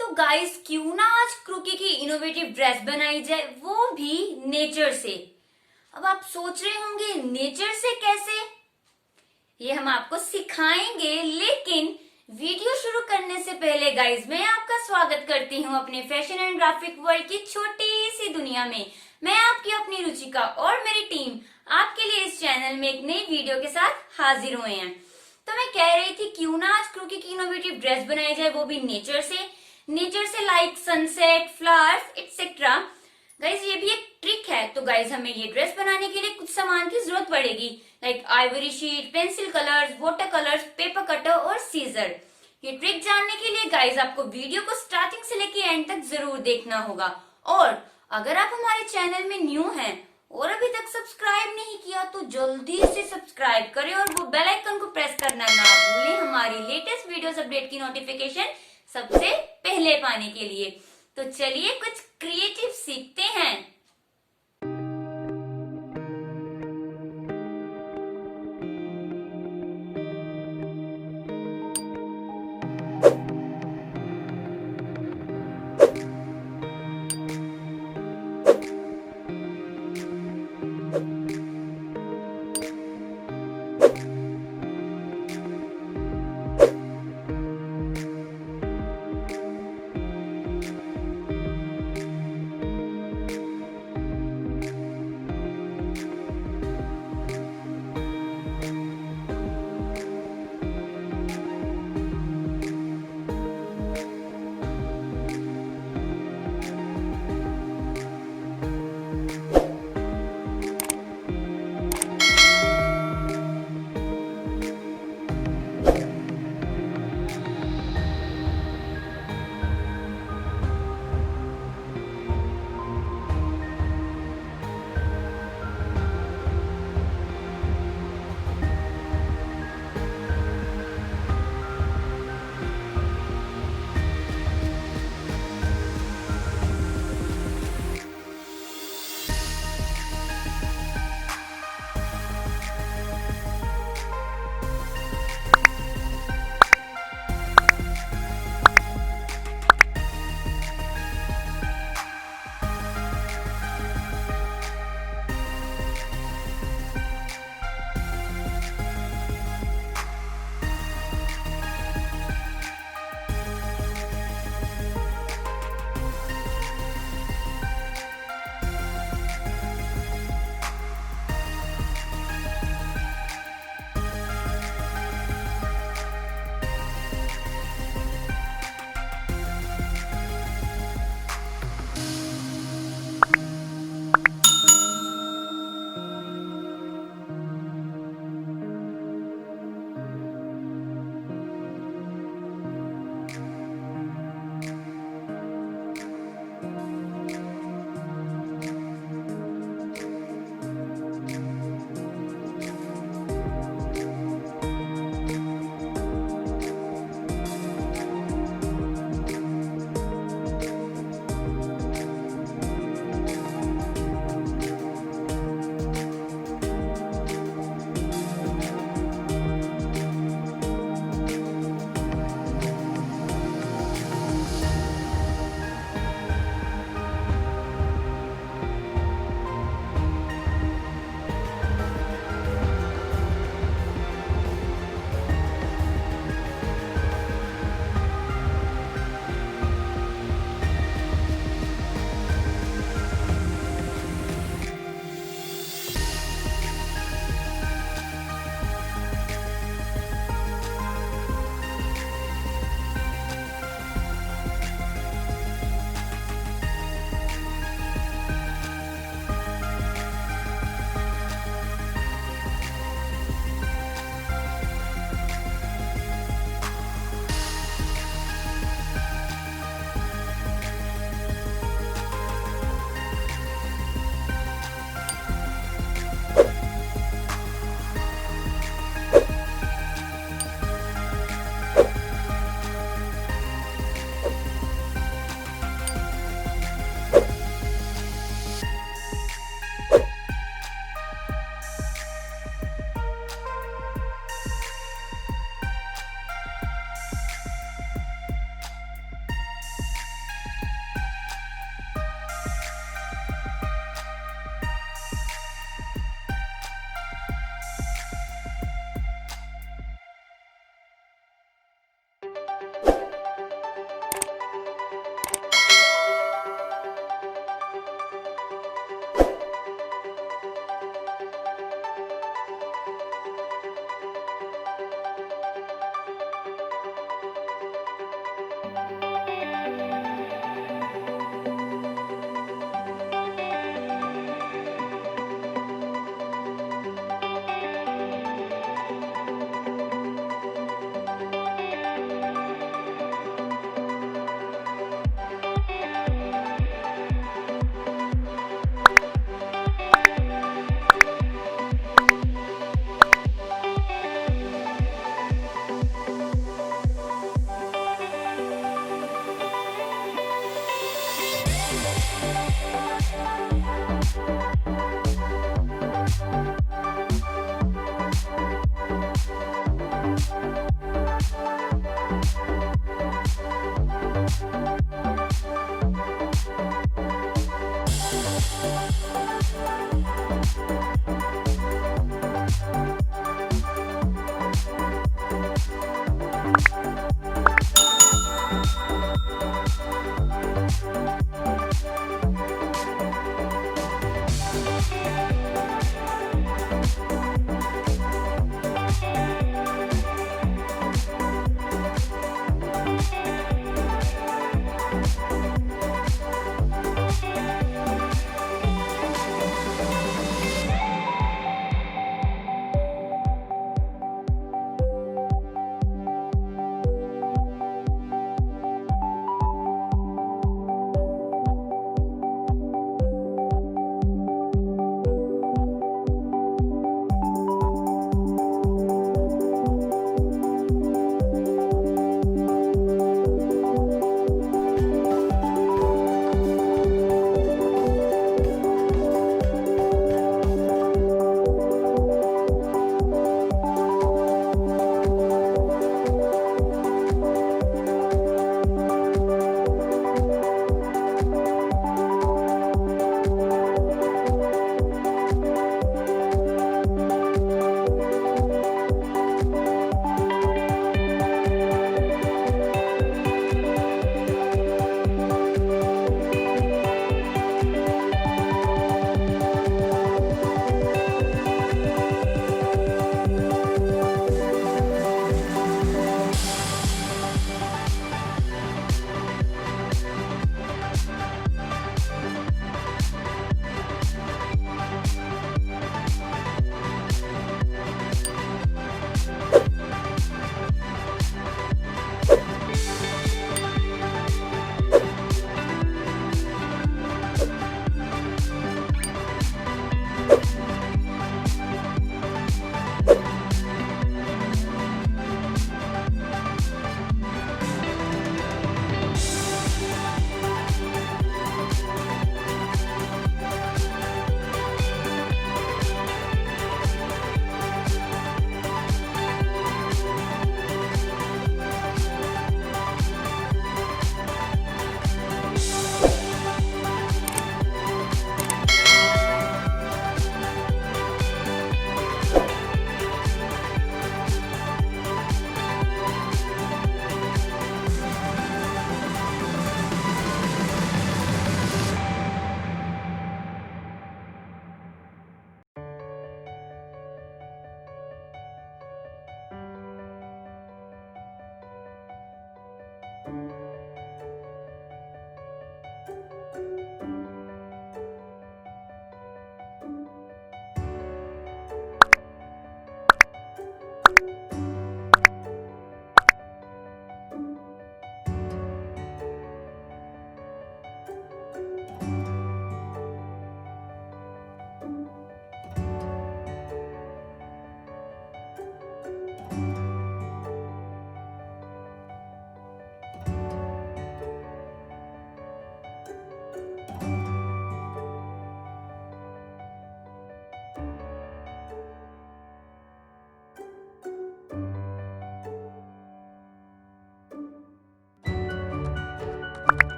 तो गाइस क्यों ना आज क्रोकी की इनोवेटिव ड्रेस बनाई जाए, वो भी नेचर से। अब आप सोच रहे होंगे नेचर से कैसे, ये हम आपको सिखाएंगे। लेकिन वीडियो शुरू करने से पहले गाइस मैं आपका स्वागत करती हूँ अपने फैशन एंड ग्राफिक वर्ल्ड की छोटी सी दुनिया में। मैं आपकी अपनी रुचिका और मेरी टीम आपके लिए इस चैनल में एक नई वीडियो के साथ हाजिर हुए हैं। तो मैं कह रही थी क्यों ना आज क्रोकी की इनोवेटिव ड्रेस बनाई जाए, वो भी नेचर से like sunset, flowers etcetera. Guys ये भी एक ट्रिक है। तो गाइज हमें ये ड्रेस बनाने के लिए कुछ सामान की जरूरत पड़ेगी, like Ivory sheet, pencil colours, water colours, paper cutter और सीजर। ये ट्रिक जानने के लिए गाइज आपको वीडियो को स्टार्टिंग से लेके एंड तक जरूर देखना होगा। और अगर आप हमारे चैनल में न्यू हैं और अभी तक सब्सक्राइब नहीं किया तो जल्दी से सब्सक्राइब करें और वो बेल आइकन को प्रेस करना ना भूलें हमारी लेटेस्ट वीडियोस अपडेट की नोटिफिकेशन सबसे पहले पाने के लिए। तो चलिए कुछ क्रिएटिव सीखते हैं।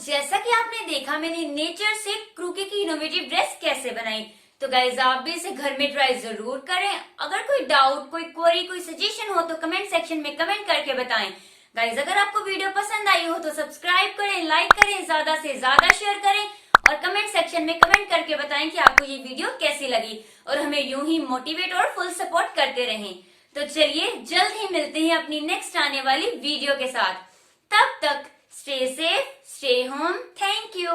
जैसा कि आपने देखा, मैंने नेचर से क्रोकी की इनोवेटिव ड्रेस कैसे बनाई। तो गाइज आप भी इसे घर में ट्राई जरूर करें। अगर कोई डाउट, कोई क्वेरी, कोई सजेशन हो तो कमेंट सेक्शन में कमेंट करके बताएं। गाइज अगर आपको वीडियो पसंद आई हो तो सब्सक्राइब करें, लाइक करें, ज्यादा से ज्यादा शेयर करें और कमेंट सेक्शन में कमेंट करके बताएं कि आपको ये वीडियो कैसी लगी और हमें यूं ही मोटिवेट और फुल सपोर्ट करते रहें। तो चलिए जल्द ही मिलते हैं अपनी नेक्स्ट आने वाली वीडियो के साथ। तब तक stay safe, stay home. Thank you.